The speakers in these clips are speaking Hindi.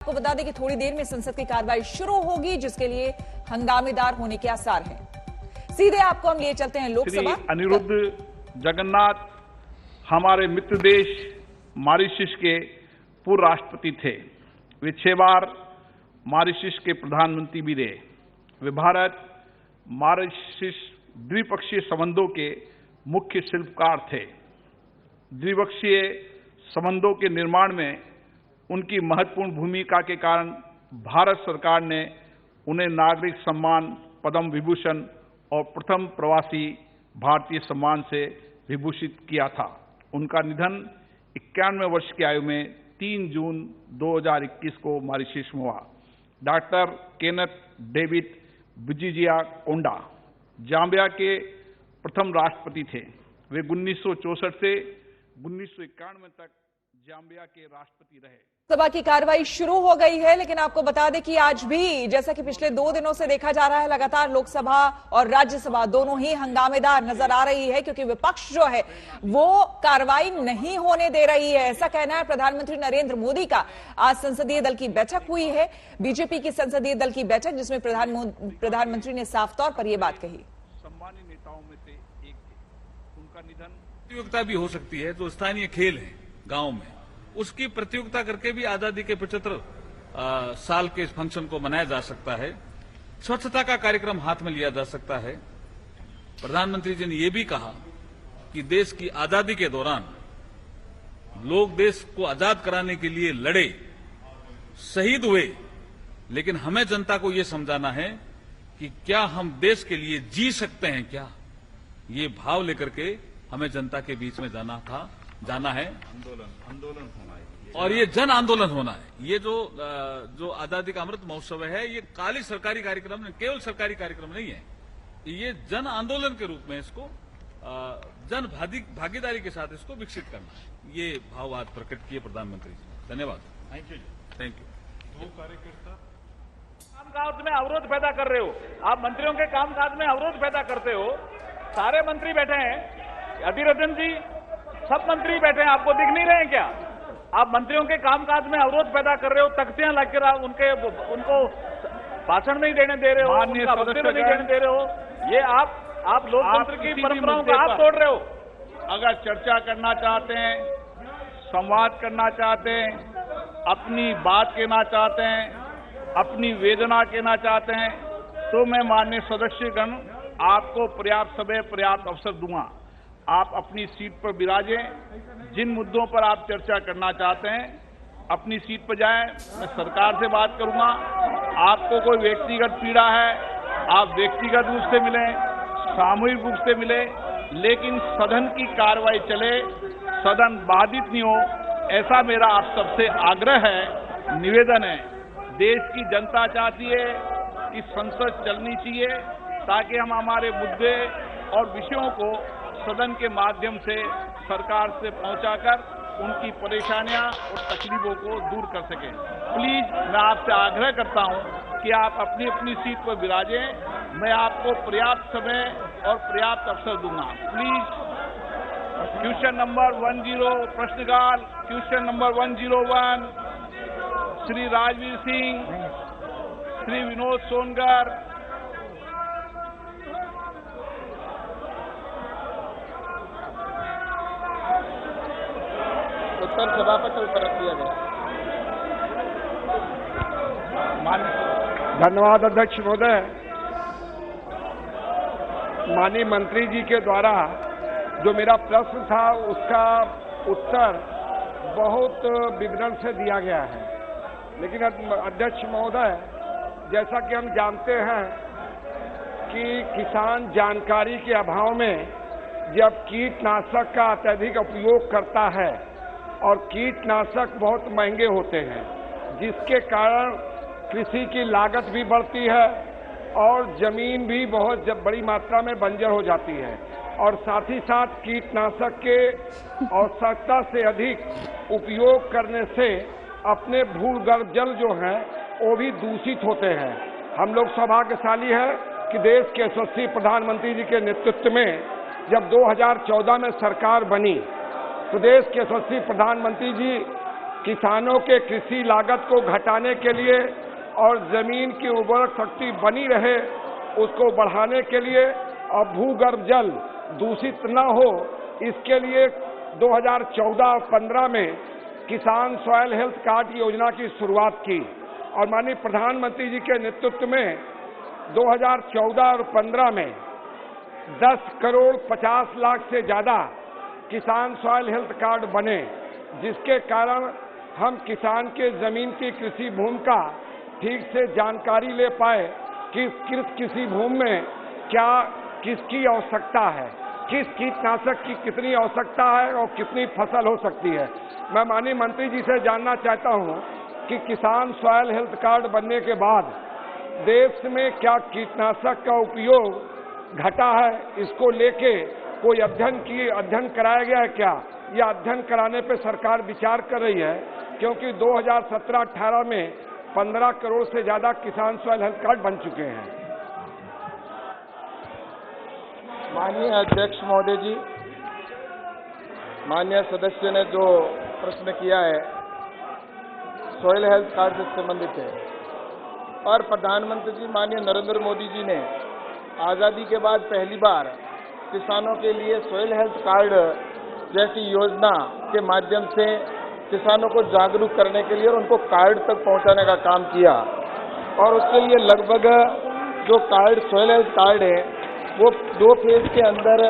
आपको बता दें कि थोड़ी देर में संसद की कार्रवाई शुरू होगी, जिसके लिए हंगामेदार होने के आसार हैं। सीधे आपको हम लिए चलते हैं लोकसभा। अनिरुद्ध जगन्नाथ हमारे मित्र देश मॉरिशस के पूर्व राष्ट्रपति थे। वे 6 बार मॉरिशस के प्रधानमंत्री भी रहे। वे भारत मॉरिशस द्विपक्षीय संबंधों के मुख्य शिल्पकार थे। द्विपक्षीय संबंधों के निर्माण में उनकी महत्वपूर्ण भूमिका के कारण भारत सरकार ने उन्हें नागरिक सम्मान पद्म विभूषण और प्रथम प्रवासी भारतीय सम्मान से विभूषित किया था। उनका निधन 91 वर्ष की आयु में 3 जून 2021 को मॉरिशस में हुआ। डॉक्टर केनेथ डेविड बुजिजिया कोंडा जाम्बिया के प्रथम राष्ट्रपति थे। वे 1964 से 1991 तक जाम्बिया के राष्ट्रपति रहे। सभा की कार्रवाई शुरू हो गई है, लेकिन आपको बता दें कि आज भी, जैसा कि पिछले 2 दिनों से देखा जा रहा है, लगातार लोकसभा और राज्यसभा दोनों ही हंगामेदार नजर आ रही है, क्योंकि विपक्ष जो है वो कार्रवाई नहीं होने दे रही है। ऐसा कहना है प्रधानमंत्री नरेंद्र मोदी का। आज संसदीय दल की बैठक हुई है, बीजेपी की संसदीय दल की बैठक, जिसमें प्रधानमंत्री ने साफ तौर पर यह बात कही। सम्मानित नेताओं में से एक थे। उनका निधन प्रतियोगिता भी हो सकती है, जो स्थानीय खेल है गांव में, उसकी प्रतियोगिता करके भी आजादी के 75 साल के इस फंक्शन को मनाया जा सकता है। स्वच्छता का कार्यक्रम हाथ में लिया जा सकता है। प्रधानमंत्री जी ने यह भी कहा कि देश की आजादी के दौरान लोग देश को आजाद कराने के लिए लड़े, शहीद हुए, लेकिन हमें जनता को यह समझाना है कि क्या हम देश के लिए जी सकते हैं क्या। ये भाव लेकर के हमें जनता के बीच में जाना है। आंदोलन होना है और ये जन आंदोलन होना है। ये जो आजादी का अमृत महोत्सव है, ये खाली सरकारी कार्यक्रम नहीं, केवल सरकारी कार्यक्रम नहीं है। ये जन आंदोलन के रूप में इसको जन भागीदारी के साथ इसको विकसित करना है। ये भाव आज प्रकट किए प्रधानमंत्री जी। धन्यवाद। Thank you. 2 कार्यकर्ता कामकाज में अवरोध पैदा कर रहे हो। आप मंत्रियों के कामकाज में अवरोध पैदा करते हो। सारे मंत्री बैठे हैं, अधीर रंजन जी, सब मंत्री बैठे हैं, आपको दिख नहीं रहे हैं क्या? आप मंत्रियों के कामकाज में अवरोध पैदा कर रहे हो, तख्तियां लाकर उनको भाषण नहीं देने दे रहे हो, उनका वक्तव्य नहीं देने दे रहे हो। ये आप लोकतंत्र की परंपराओं को आप तोड़ रहे हो। अगर चर्चा करना चाहते हैं, संवाद करना चाहते हैं, अपनी बात कहना चाहते हैं, अपनी वेदना कहना चाहते हैं, तो मैं माननीय सदस्यगण आपको पर्याप्त समय पर्याप्त अवसर दूंगा। आप अपनी सीट पर विराजें। जिन मुद्दों पर आप चर्चा करना चाहते हैं, अपनी सीट पर जाएं। मैं सरकार से बात करूंगा। आपको कोई व्यक्तिगत पीड़ा है, आप व्यक्तिगत रूप से मिलें, सामूहिक रूप से मिलें, लेकिन सदन की कार्रवाई चले, सदन बाधित नहीं हो, ऐसा मेरा आप सबसे आग्रह है, निवेदन है। देश की जनता चाहती है कि संसद चलनी चाहिए, ताकि हम हमारे मुद्दे और विषयों को सदन के माध्यम से सरकार से पहुंचाकर उनकी परेशानियां और तकलीफों को दूर कर सकें। प्लीज मैं आपसे आग्रह करता हूं कि आप अपनी अपनी सीट पर विराजें। मैं आपको पर्याप्त समय और पर्याप्त अवसर दूंगा। प्लीज क्वेश्चन नंबर 10 प्रश्नकाल, क्वेश्चन नंबर 101 श्री राजवीर सिंह, श्री विनोद सोनकर। उत्तर सभापति उत्तर दिया गया। धन्यवाद अध्यक्ष महोदय। माननीय मंत्री जी के द्वारा जो मेरा प्रश्न था, उसका उत्तर बहुत विवरण से दिया गया है। लेकिन अध्यक्ष महोदय, जैसा कि हम जानते हैं कि किसान जानकारी के अभाव में जब कीटनाशक का अत्यधिक उपयोग करता है, और कीटनाशक बहुत महंगे होते हैं, जिसके कारण कृषि की लागत भी बढ़ती है और जमीन भी बहुत बड़ी मात्रा में बंजर हो जाती है, और साथ ही साथ कीटनाशक के आवश्यकता से अधिक उपयोग करने से अपने भूगर्भ जल जो हैं वो भी दूषित होते हैं। हम लोग सौभाग्यशाली है कि देश के यशस्वी प्रधानमंत्री जी के नेतृत्व में जब 2014 में सरकार बनी, तो देश के यशस्वी प्रधानमंत्री जी किसानों के कृषि लागत को घटाने के लिए और जमीन की उर्वरक शक्ति बनी रहे उसको बढ़ाने के लिए और भूगर्भ जल दूषित न हो इसके लिए 2014 और 15 में किसान सॉइल हेल्थ कार्ड योजना की शुरुआत की और माननीय प्रधानमंत्री जी के नेतृत्व में 2014 और 15 में 10 करोड़ 50 लाख से ज्यादा किसान सॉइल हेल्थ कार्ड बने, जिसके कारण हम किसान के जमीन की कृषि भूमि का ठीक से जानकारी ले पाए कि किस कृषि भूमि में क्या किसकी आवश्यकता है, किस कीटनाशक की कितनी आवश्यकता है और कितनी फसल हो सकती है। मैं माननीय मंत्री जी से जानना चाहता हूं कि किसान सॉइल हेल्थ कार्ड बनने के बाद देश में क्या कीटनाशक का उपयोग घटा है, इसको लेके कोई अध्ययन कराया गया है क्या, या अध्ययन कराने पे सरकार विचार कर रही है, क्योंकि 2017-18 में 15 करोड़ से ज्यादा किसान सॉइल हेल्थ कार्ड बन चुके हैं। माननीय अध्यक्ष महोदय जी, माननीय सदस्य ने जो प्रश्न किया है सॉइल हेल्थ कार्ड से संबंधित है और प्रधानमंत्री जी माननीय नरेंद्र मोदी जी ने आज़ादी के बाद पहली बार किसानों के लिए सॉइल हेल्थ कार्ड जैसी योजना के माध्यम से किसानों को जागरूक करने के लिए और उनको कार्ड तक पहुंचाने का काम किया और उसके लिए लगभग जो कार्ड सॉइल हेल्थ कार्ड है वो 2 फेज के अंदर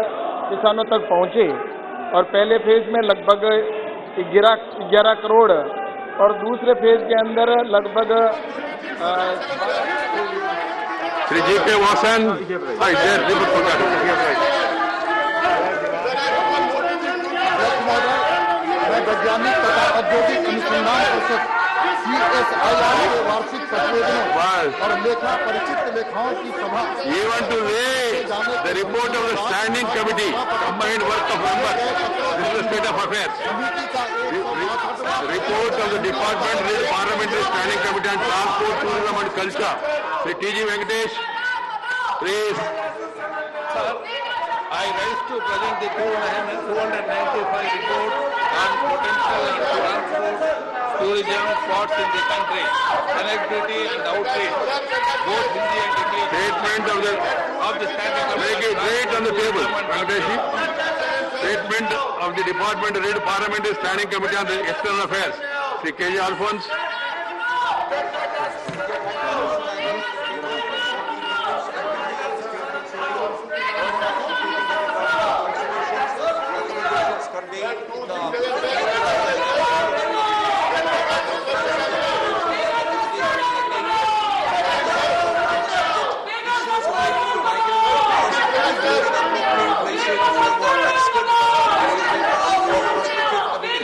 किसानों तक पहुंचे और पहले फेज में लगभग 11 करोड़ और दूसरे फेज के अंदर लगभग श्री जी.के. वासन मैं वैज्ञानिक तथा औद्योगिक अनुसंधान परिषद CSIR के वार्षिक प्रतिवेदनों और लेखा परिचित लेखाओं की सभा the report of the standing committee combined work of members. This is the state of affairs. Report of the department with parliamentary standing committee on transport, tourism and culture. Sri T.G. Venkatesh, please. I rise to present the 295 report on potential and transport, tourism spots in the country, connectivity and outreach, both Hindi and English. Statement of the standing committee. Make it right on the table, Venkatesh. Statement of the department read parliamentary standing committee on the external affairs. Sri K.J. Alphonse.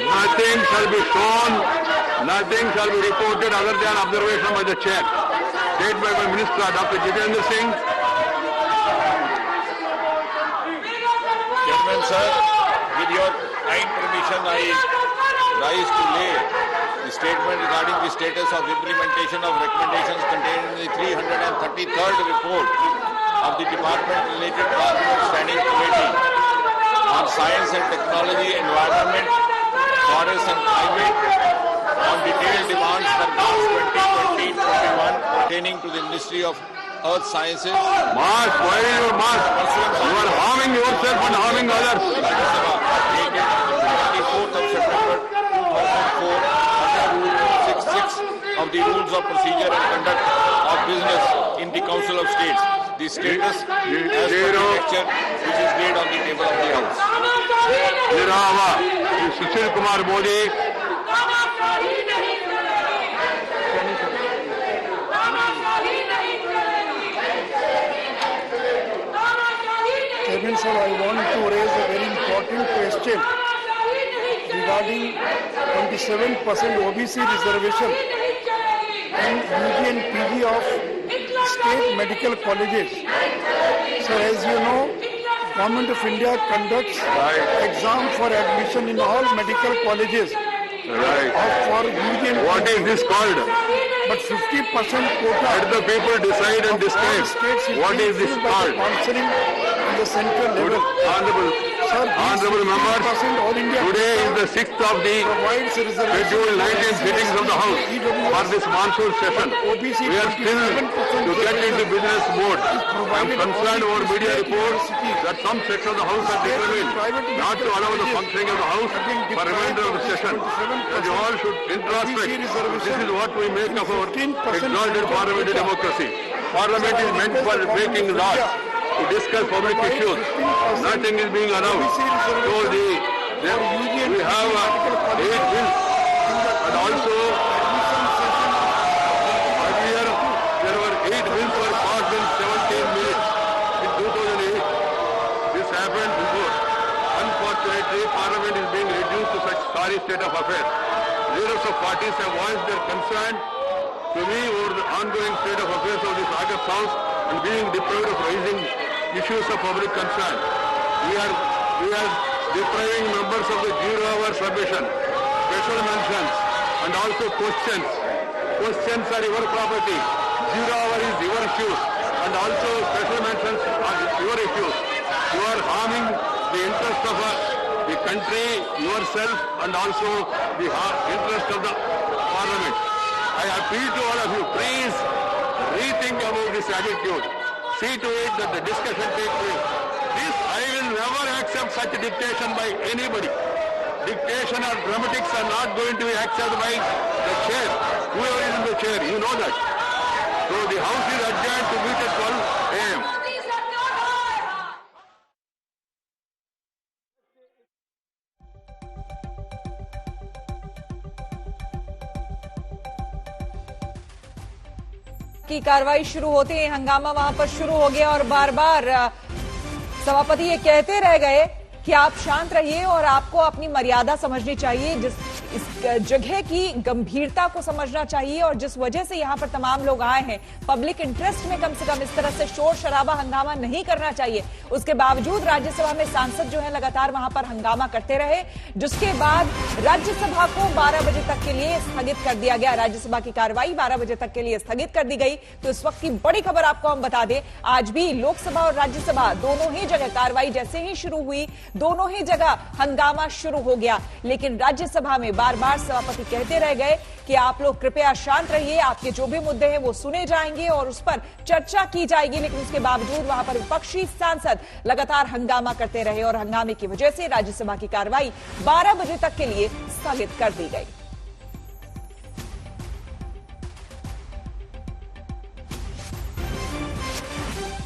Nothing shall be shown, nothing shall be reported other than observation by the chair. Statement by Minister Dr. Jitendra Singh. Chairman sir, with your kind permission, I rise to lay the statement regarding the status of implementation of recommendations contained in the 333rd report of the Department-related Cabinet Standing Committee on Science and Technology, Environment, Forest and Climate on detailed demands for March 2020-21 pertaining to the Ministry of Earth Sciences. March, why are you March? You are harming yourself and harming others. Rajya Sabha, dated 24th of September 2004, under Rule 66 of the Rules of Procedure and Conduct of Business in the Council of States. The status as per the lecture which is laid on the table of the House. Nirava, Sushil Kumar Modi. Chairman sir, I want to raise a very important question regarding 27% OBC reservation in UG and PG of state medical colleges. So as you know, Government of India conducts exam for admission in all medical colleges. Right. For UG and What PG. is this called? But 50% quota. Let the people decide and of all describe. states What is this filled by the called? sponsoring on the central level. Honorable Honorable members, today is the 6th of the scheduled 19 sittings of the House for this monsoon session. We are still to get into business mode. I am concerned over media reports that some sections of the House are determined not to allow the functioning of the House for remainder of the session. That you all should introspect. This is what we make of our exalted parliamentary democracy. Parliament is meant for making laws, to discuss public issues. Nothing is being allowed. So we have 8 bills, and also earlier there were 8 bills were passed in 17 minutes in 2008. This happened before. Unfortunately, Parliament is being reduced to such sorry state of affairs. Leaders of parties have voiced their concern to me over the ongoing state of affairs of this August House and being deprived of raising issues of public concern. We are depriving members of the 0-hour submission, special mentions, and also questions. Questions are your property. 0-hour is your issues, and also special mentions are your issues. You are harming the interest of the country, yourself, and also the interest of the Parliament. I appeal to all of you, please rethink about this attitude. See to it that the discussion takes place. I will never accept such dictation by anybody. Dictation or dramatics are not going to be accepted by the chair. Whoever is in the chair, you know that. So the House is adjourned to meet at 12 a.m. की कार्रवाई शुरू होते ही हंगामा वहां पर शुरू हो गया और बार बार सभापति ये कहते रह गए कि आप शांत रहिए और आपको अपनी मर्यादा समझनी चाहिए, इस जगह की गंभीरता को समझना चाहिए और जिस वजह से यहां पर तमाम लोग आए हैं, पब्लिक इंटरेस्ट में कम से कम इस तरह से शोर शराबा हंगामा नहीं करना चाहिए। उसके बावजूद राज्यसभा में सांसद जो है लगातार वहां पर हंगामा करते रहे, जिसके बाद राज्यसभा को 12 बजे तक के लिए स्थगित कर दिया गया। राज्यसभा की कार्रवाई 12 बजे तक के लिए स्थगित कर दी गई। तो इस वक्त की बड़ी खबर आपको हम बता दें, आज भी लोकसभा और राज्यसभा दोनों ही जगह कार्रवाई जैसे ही शुरू हुई, दोनों ही जगह हंगामा शुरू हो गया। लेकिन राज्यसभा में बार बार सभापति कहते रह गए कि आप लोग कृपया शांत रहिए, आपके जो भी मुद्दे हैं वो सुने जाएंगे और उस पर चर्चा की जाएगी। लेकिन उसके बावजूद वहां पर विपक्षी सांसद लगातार हंगामा करते रहे और हंगामे की वजह से राज्यसभा की कार्रवाई 12 बजे तक के लिए स्थगित कर दी गई।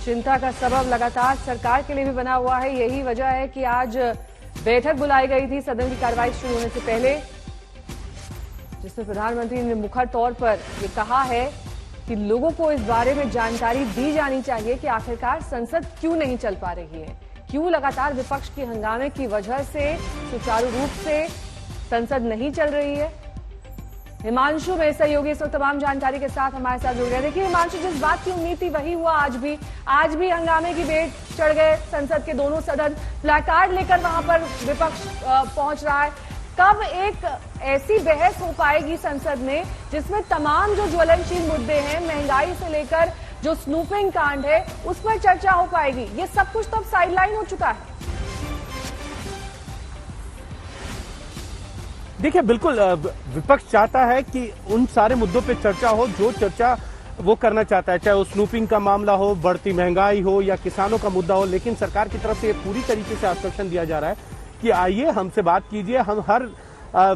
चिंता का सबब लगातार सरकार के लिए भी बना हुआ है। यही वजह है कि आज बैठक बुलाई गई थी सदन की कार्रवाई शुरू होने से पहले, जिसमें प्रधानमंत्री ने मुखर तौर पर ये कहा है कि लोगों को इस बारे में जानकारी दी जानी चाहिए कि आखिरकार संसद क्यों नहीं चल पा रही है, क्यों लगातार विपक्ष के हंगामे की वजह से सुचारू रूप से संसद नहीं चल रही है। हिमांशु मेरे सहयोगी इस वक्त तमाम जानकारी के साथ हमारे साथ जुड़ गए। देखिए हिमांशु, जिस बात की उम्मीद थी वही हुआ। आज भी हंगामे की बेट चढ़ गए संसद के दोनों सदन, प्लेकार्ड लेकर वहां पर विपक्ष पहुंच रहा है। कब एक ऐसी बहस हो पाएगी संसद में जिसमें तमाम जो ज्वलनशील मुद्दे हैं, महंगाई से लेकर जो स्नूपिंग कांड है, उस पर चर्चा हो पाएगी? ये सब कुछ तो अब साइडलाइन हो चुका है। देखिए बिल्कुल विपक्ष चाहता है कि उन सारे मुद्दों पे चर्चा हो जो चर्चा वो करना चाहता है, चाहे वो स्नूपिंग का मामला हो, बढ़ती महंगाई हो या किसानों का मुद्दा हो। लेकिन सरकार की तरफ से ये पूरी तरीके से आश्वासन दिया जा रहा है कि आइए हमसे बात कीजिए, हम हर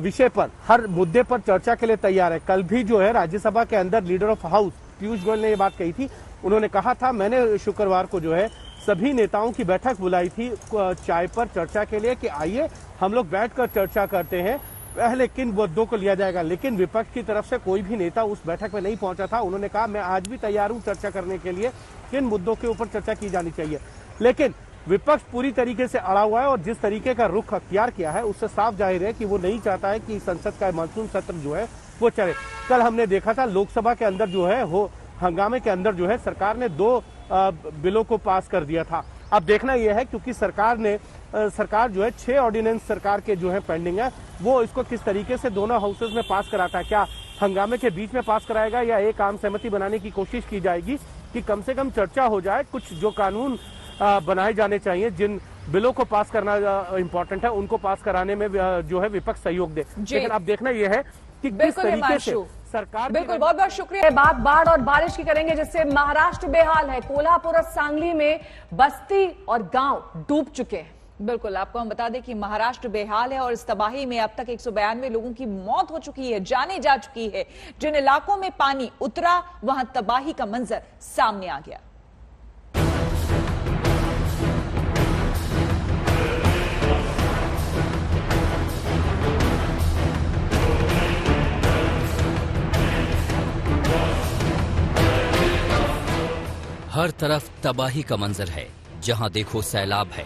विषय पर, हर मुद्दे पर चर्चा के लिए तैयार है। कल भी जो है राज्यसभा के अंदर leader of house Piyush Goyal ने ये बात कही थी। उन्होंने कहा था, मैंने शुक्रवार को जो है सभी नेताओं की बैठक बुलाई थी चाय पर चर्चा के लिए कि आइए हम लोग बैठकर चर्चा करते हैं, पहले किन मुद्दों को लिया जाएगा। लेकिन विपक्ष की तरफ से कोई भी नेता उस बैठक में नहीं पहुंचा था। उन्होंने कहा मैं आज भी तैयार हूं चर्चा करने के लिए, किन मुद्दों के ऊपर चर्चा की जानी चाहिए। लेकिन विपक्ष पूरी तरीके से अड़ा हुआ है और जिस तरीके का रुख अख्तियार किया है उससे साफ जाहिर है कि वो नहीं चाहता है कि संसद का मानसून सत्र जो है वो चले। कल हमने देखा था लोकसभा के अंदर जो है वो हंगामे के अंदर जो है सरकार ने 2 बिलों को पास कर दिया था। अब देखना यह है क्योंकि सरकार जो है 6 ऑर्डिनेंस सरकार के जो है पेंडिंग है, वो इसको किस तरीके से दोनों हाउसेज में पास कराता है। क्या हंगामे के बीच में पास कराएगा या एक आम सहमति बनाने की कोशिश की जाएगी कि कम से कम चर्चा हो जाए, कुछ जो कानून बनाए जाने चाहिए, जिन बिलों को पास करना इम्पोर्टेंट है, उनको पास कराने में जो है विपक्ष सहयोग दे। लेकिन अब देखना यह है कि किस तरीके से सरकार। बिल्कुल, बहुत बहुत शुक्रिया। बात बाढ़ और बारिश की करेंगे, जिससे महाराष्ट्र बेहाल है। कोल्हापुर और सांगली में बस्ती और गांव डूब चुके हैं। बिल्कुल, आपको हम बता दें कि महाराष्ट्र बेहाल है और इस तबाही में अब तक 192 लोगों की मौत हो चुकी है, जाने जा चुकी है। जिन इलाकों में पानी उतरा वहां तबाही का मंजर सामने आ गया। हर तरफ तबाही का मंजर है। जहां देखो सैलाब है,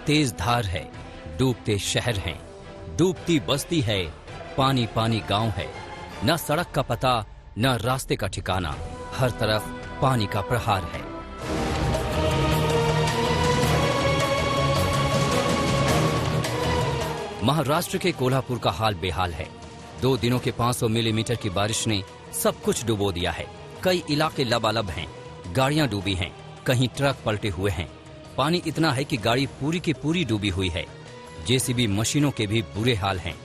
तेज धार है, डूबते शहर हैं, डूबती बस्ती है, पानी पानी गांव है। न सड़क का पता, न रास्ते का ठिकाना, हर तरफ पानी का प्रहार है। महाराष्ट्र के कोल्हापुर का हाल बेहाल है। 2 दिनों के 500 मिलीमीटर की बारिश ने सब कुछ डुबो दिया है। कई इलाके लबालब हैं, गाड़ियां डूबी हैं, कहीं ट्रक पलटे हुए हैं। पानी इतना है कि गाड़ी पूरी की पूरी डूबी हुई है। जेसीबी मशीनों के भी बुरे हाल हैं।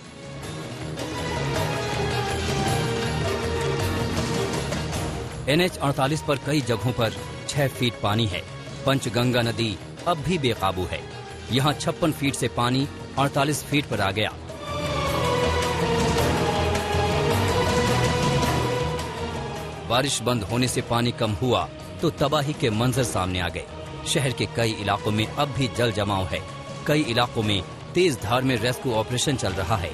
NH 48 पर कई जगहों पर 6 फीट पानी है। पंचगंगा नदी अब भी बेकाबू है। यहाँ 56 फीट से पानी 48 फीट पर आ गया। बारिश बंद होने से पानी कम हुआ तो तबाही के मंजर सामने आ गए। शहर के कई इलाकों में अब भी जल जमाव है। कई इलाकों में तेज धार में रेस्क्यू ऑपरेशन चल रहा है।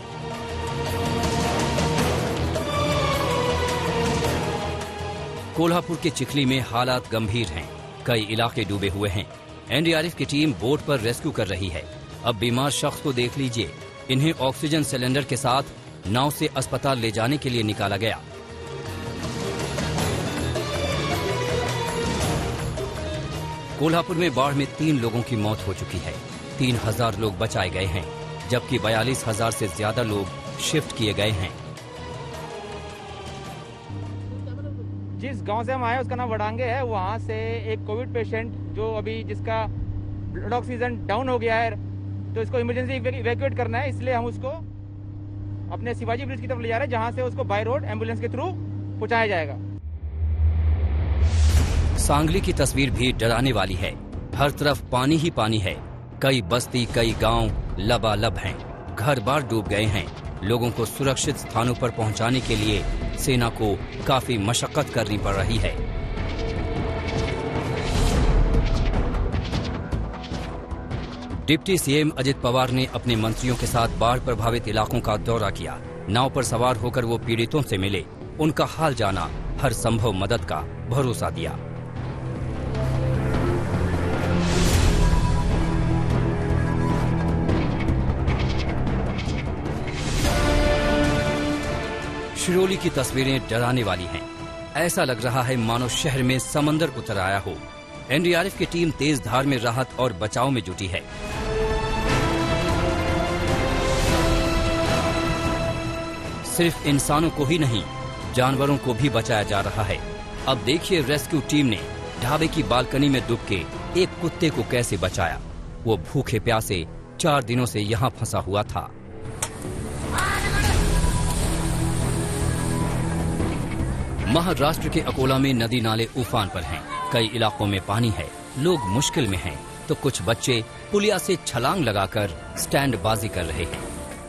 कोल्हापुर के चिखली में हालात गंभीर हैं। कई इलाके डूबे हुए हैं। NDRF की टीम बोट पर रेस्क्यू कर रही है। अब बीमार शख्स को देख लीजिए। इन्हें ऑक्सीजन सिलेंडर के साथ नाव से अस्पताल ले जाने के लिए निकाला गया। कोल्हापुर में बाढ़ में 3 लोगों की मौत हो चुकी है। 3000 लोग बचाए गए हैं, जबकि 42,000 से ज्यादा लोग शिफ्ट किए गए हैं। जिस गांव से हम आए उसका नाम वडांगे है। वहां से एक कोविड पेशेंट जो अभी जिसका ब्लड ऑक्सीजन डाउन हो गया है, तो इसको इमरजेंसी इवैक्यूएट करना है, इसलिए हम उसको अपने शिवाजी ब्रिज की तरफ ले जा रहे हैं, जहां से उसको बाय रोड एम्बुलेंस के थ्रू पहुंचाया जाएगा। सांगली की तस्वीर भी डराने वाली है। हर तरफ पानी ही पानी है। कई बस्ती, कई गांव लबालब हैं। घर बार डूब गए हैं। लोगों को सुरक्षित स्थानों पर पहुंचाने के लिए सेना को काफी मशक्कत करनी पड़ रही है। डिप्टी सीएम अजित पवार ने अपने मंत्रियों के साथ बाढ़ प्रभावित इलाकों का दौरा किया। नाव पर सवार होकर वो पीड़ितों से मिले, उनका हाल जाना, हर संभव मदद का भरोसा दिया। शिरोली की तस्वीरें डराने वाली हैं। ऐसा लग रहा है मानो शहर में समंदर उतर आया हो। NDRF की टीम तेज धार में राहत और बचाव में जुटी है। सिर्फ इंसानों को ही नहीं, जानवरों को भी बचाया जा रहा है। अब देखिए रेस्क्यू टीम ने ढाबे की बालकनी में डूब के एक कुत्ते को कैसे बचाया। वो भूखे प्यासे 4 दिनों से यहाँ फंसा हुआ था। महाराष्ट्र के अकोला में नदी नाले उफान पर हैं। कई इलाकों में पानी है, लोग मुश्किल में हैं, तो कुछ बच्चे पुलिया से छलांग लगाकर स्टैंडबाजी कर रहे हैं।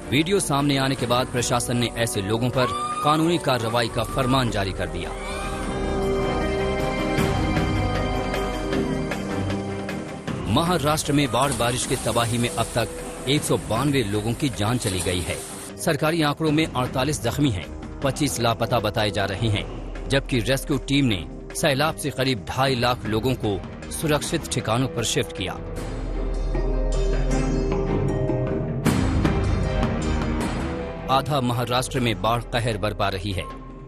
वीडियो सामने आने के बाद प्रशासन ने ऐसे लोगों पर कानूनी कार्रवाई का फरमान जारी कर दिया। महाराष्ट्र में बाढ़ बारिश की तबाही में अब तक 192 लोगों की जान चली गई है। सरकारी आंकड़ों में 48 जख्मी हैं, 25 लापता बताए जा रहे हैं, जबकि रेस्क्यू टीम ने सैलाब से करीब 2.5 लाख लोगों को सुरक्षित ठिकानों पर शिफ्ट किया। आधा महाराष्ट्र में बाढ़ कहर बरपा रही है।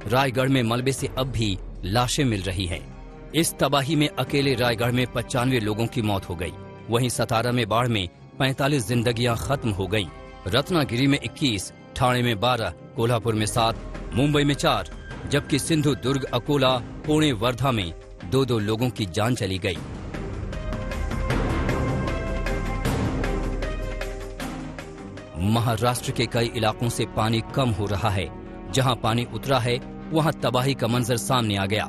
रायगढ़ में मलबे से अब भी लाशें मिल रही हैं। इस तबाही में अकेले रायगढ़ में 95 लोगों की मौत हो गई। वहीं सतारा में बाढ़ में 45 जिंदगियां खत्म हो गईं। रत्नागिरी में 21, ठाणे में 12, कोल्हापुर में 7, मुंबई में 4, जबकि सिंधु दुर्ग, अकोला, पुणे, वर्धा में 2-2 लोगों की जान चली गई। महाराष्ट्र के कई इलाकों से पानी कम हो रहा है। जहां पानी उतरा है वहां तबाही का मंजर सामने आ गया।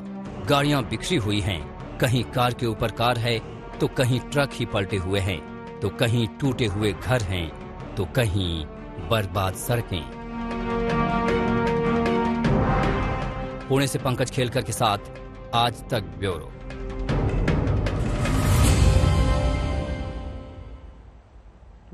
गाड़ियां बिखरी हुई हैं, कहीं कार के ऊपर कार है तो कहीं ट्रक ही पलटे हुए हैं, तो कहीं टूटे हुए घर हैं, तो कहीं बर्बाद सड़कें। पुणे से पंकज खेलकर के साथ आज तक ब्यूरो।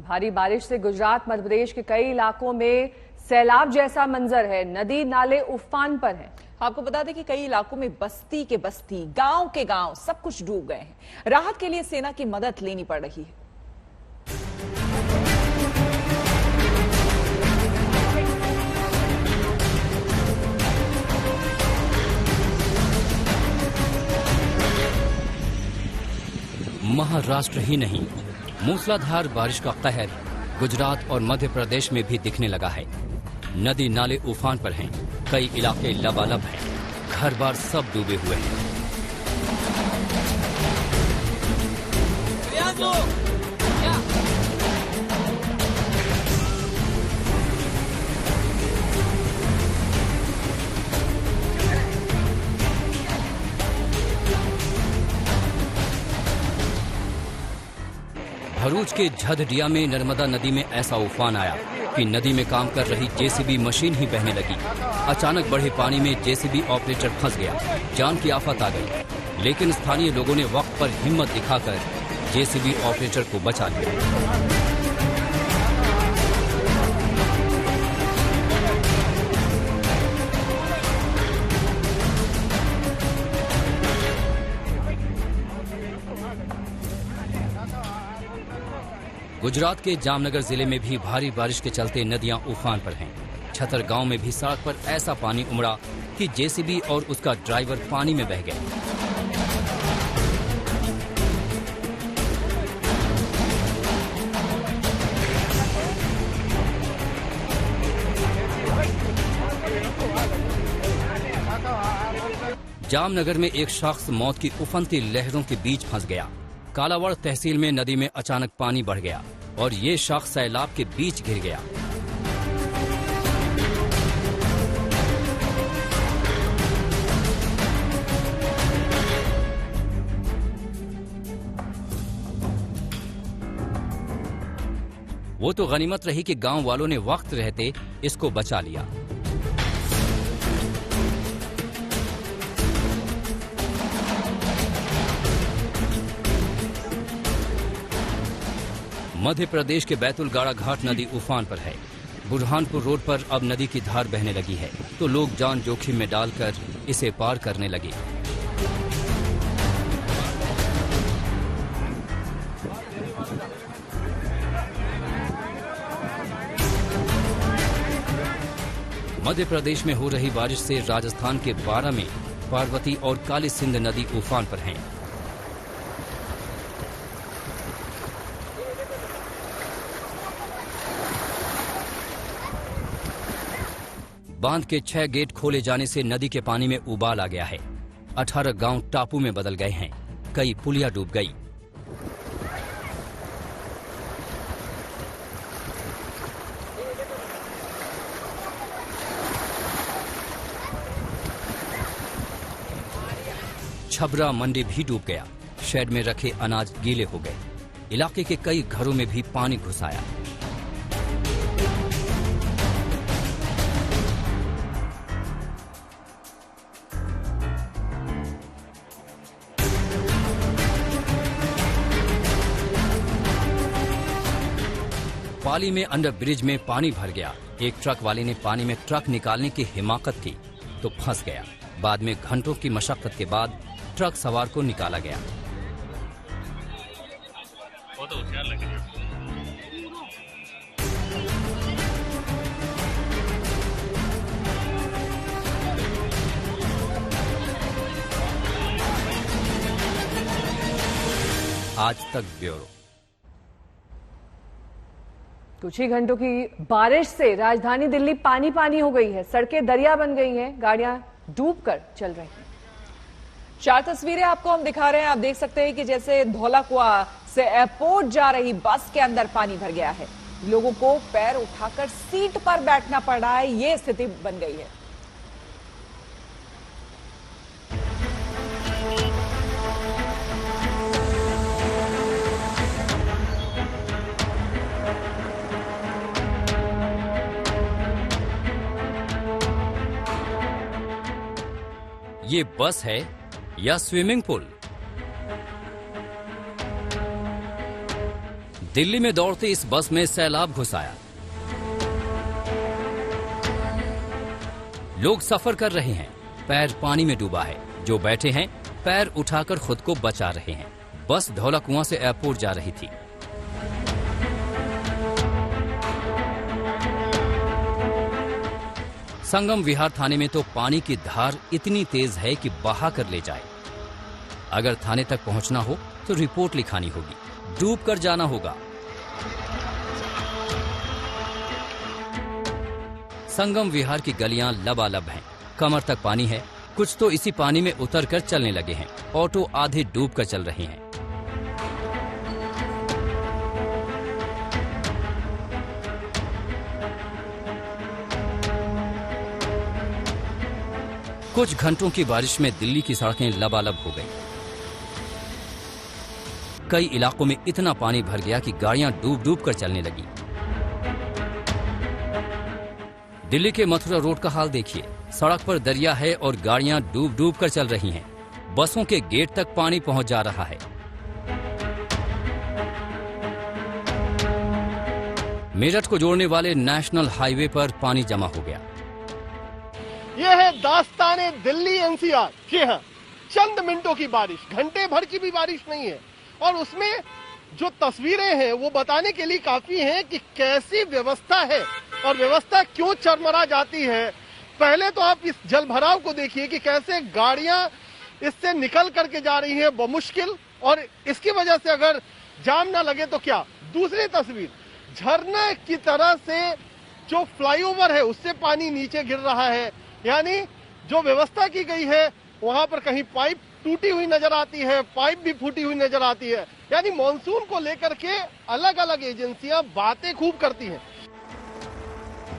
भारी बारिश से गुजरात मध्य प्रदेश के कई इलाकों में सैलाब जैसा मंजर है। नदी नाले उफान पर हैं। आपको बता दें कि कई इलाकों में बस्ती के बस्ती, गांव के गांव सब कुछ डूब गए हैं। राहत के लिए सेना की मदद लेनी पड़ रही है। महाराष्ट्र ही नहीं, मूसलाधार बारिश का कहर गुजरात और मध्य प्रदेश में भी दिखने लगा है। नदी नाले उफान पर हैं, कई इलाके लबालब हैं, घर बार सब डूबे हुए हैं। भरूच के झदडिया में नर्मदा नदी में ऐसा उफान आया कि नदी में काम कर रही जेसीबी मशीन ही बहने लगी। अचानक बढ़े पानी में जेसीबी ऑपरेटर फंस गया, जान की आफत आ गई। लेकिन स्थानीय लोगों ने वक्त पर हिम्मत दिखाकर जेसीबी ऑपरेटर को बचा लिया। गुजरात के जामनगर जिले में भी भारी बारिश के चलते नदियां उफान पर हैं। छतर गांव में भी सड़क पर ऐसा पानी उमड़ा कि जेसीबी और उसका ड्राइवर पानी में बह गए। जामनगर में एक शख्स मौत की उफनती लहरों के बीच फंस गया। कालावाड़ तहसील में नदी में अचानक पानी बढ़ गया और ये शख्स सैलाब के बीच घिर गया। वो तो गनीमत रही कि गांव वालों ने वक्त रहते इसको बचा लिया। मध्य प्रदेश के बैतुलगाड़ा घाट नदी उफान पर है। बुरहानपुर रोड पर अब नदी की धार बहने लगी है तो लोग जान जोखिम में डालकर इसे पार करने लगे। मध्य प्रदेश में हो रही बारिश से राजस्थान के बारा में पार्वती और काली सिंध नदी उफान पर हैं। बांध के 6 गेट खोले जाने से नदी के पानी में उबाल आ गया है। 18 गांव टापू में बदल गए हैं, कई पुलिया डूब गई। छबरा मंडी भी डूब गया, शेड में रखे अनाज गीले हो गए। इलाके के कई घरों में भी पानी घुस आया। पाली में अंडर ब्रिज में पानी भर गया। एक ट्रक वाले ने पानी में ट्रक निकालने की हिमाकत की तो फंस गया। बाद में घंटों की मशक्कत के बाद ट्रक सवार को निकाला गया। आज तक ब्यूरो। कुछ ही घंटों की बारिश से राजधानी दिल्ली पानी पानी हो गई है। सड़कें दरिया बन गई हैं, गाड़ियां डूबकर चल रही हैं। 4 तस्वीरें आपको हम दिखा रहे हैं। आप देख सकते हैं कि जैसे धौलाकुआ से एयरपोर्ट जा रही बस के अंदर पानी भर गया है। लोगों को पैर उठाकर सीट पर बैठना पड़ रहा है, ये स्थिति बन गई है। ये बस है या स्विमिंग पूल? दिल्ली में दौड़ते इस बस में सैलाब घुस आया। लोग सफर कर रहे हैं, पैर पानी में डूबा है। जो बैठे हैं पैर उठाकर खुद को बचा रहे हैं। बस धौलाकुआं से एयरपोर्ट जा रही थी। संगम विहार थाने में तो पानी की धार इतनी तेज है कि बहा कर ले जाए। अगर थाने तक पहुंचना हो तो रिपोर्ट लिखानी होगी, डूब कर जाना होगा। संगम विहार की गलियां लबालब हैं, कमर तक पानी है। कुछ तो इसी पानी में उतरकर चलने लगे हैं। ऑटो आधे डूब कर चल रहे हैं। कुछ घंटों की बारिश में दिल्ली की सड़कें लबालब हो गईं। कई इलाकों में इतना पानी भर गया कि गाड़ियां डूब डूब कर चलने लगी। दिल्ली के मथुरा रोड का हाल देखिए। सड़क पर दरिया है और गाड़ियां डूब डूब कर चल रही हैं। बसों के गेट तक पानी पहुंच जा रहा है। मेरठ को जोड़ने वाले नेशनल हाईवे पर पानी जमा हो गया। यह है दास्ताने दिल्ली एनसीआर। जी हाँ, चंद मिनटों की बारिश, घंटे भर की भी बारिश नहीं है, और उसमें जो तस्वीरें हैं वो बताने के लिए काफी हैं कि कैसी व्यवस्था है और व्यवस्था क्यों चरमरा जाती है। पहले तो आप इस जलभराव को देखिए कि कैसे गाड़ियां इससे निकल करके जा रही हैं बमुश्किल, और इसकी वजह से अगर जाम ना लगे तो क्या। दूसरी तस्वीर, झरने की तरह से जो फ्लाईओवर है उससे पानी नीचे गिर रहा है। यानी जो व्यवस्था की गई है वहां पर कहीं पाइप टूटी हुई नजर आती है, पाइप भी फूटी हुई नजर आती है। यानी मॉनसून को लेकर के अलग अलग एजेंसियां बातें खूब करती हैं।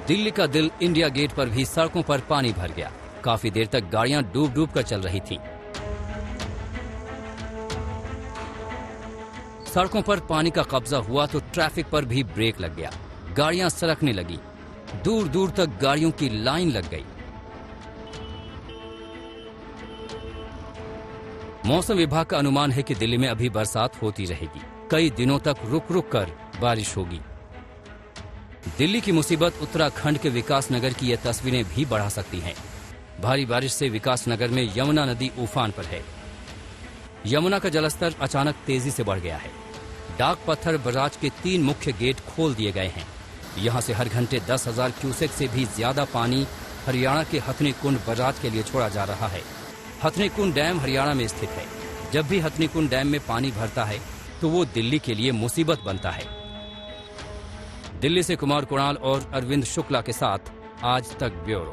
दिल्ली का दिल इंडिया गेट पर भी सड़कों पर पानी भर गया। काफी देर तक गाड़ियां डूब डूब कर चल रही थीं। सड़कों पर पानी का कब्जा हुआ तो ट्रैफिक पर भी ब्रेक लग गया। गाड़ियां सरकने लगी। दूर दूर तक गाड़ियों की लाइन लग गई। मौसम विभाग का अनुमान है कि दिल्ली में अभी बरसात होती रहेगी। कई दिनों तक रुक रुक कर बारिश होगी। दिल्ली की मुसीबत उत्तराखंड के विकास नगर की ये तस्वीरें भी बढ़ा सकती हैं। भारी बारिश से विकास नगर में यमुना नदी उफान पर है। यमुना का जलस्तर अचानक तेजी से बढ़ गया है। डाक पत्थर बराज के 3 मुख्य गेट खोल दिए गए हैं। यहां से हर घंटे 10,000 क्यूसेक से भी ज्यादा पानी हरियाणा के हथनी कुंड बराज के लिए छोड़ा जा रहा है। हथनी कुंड डैम हरियाणा में स्थित है। जब भी हथनी कुंड डैम में पानी भरता है तो वो दिल्ली के लिए मुसीबत बनता है। दिल्ली से कुमार कुणाल और अरविंद शुक्ला के साथ आज तक ब्यूरो।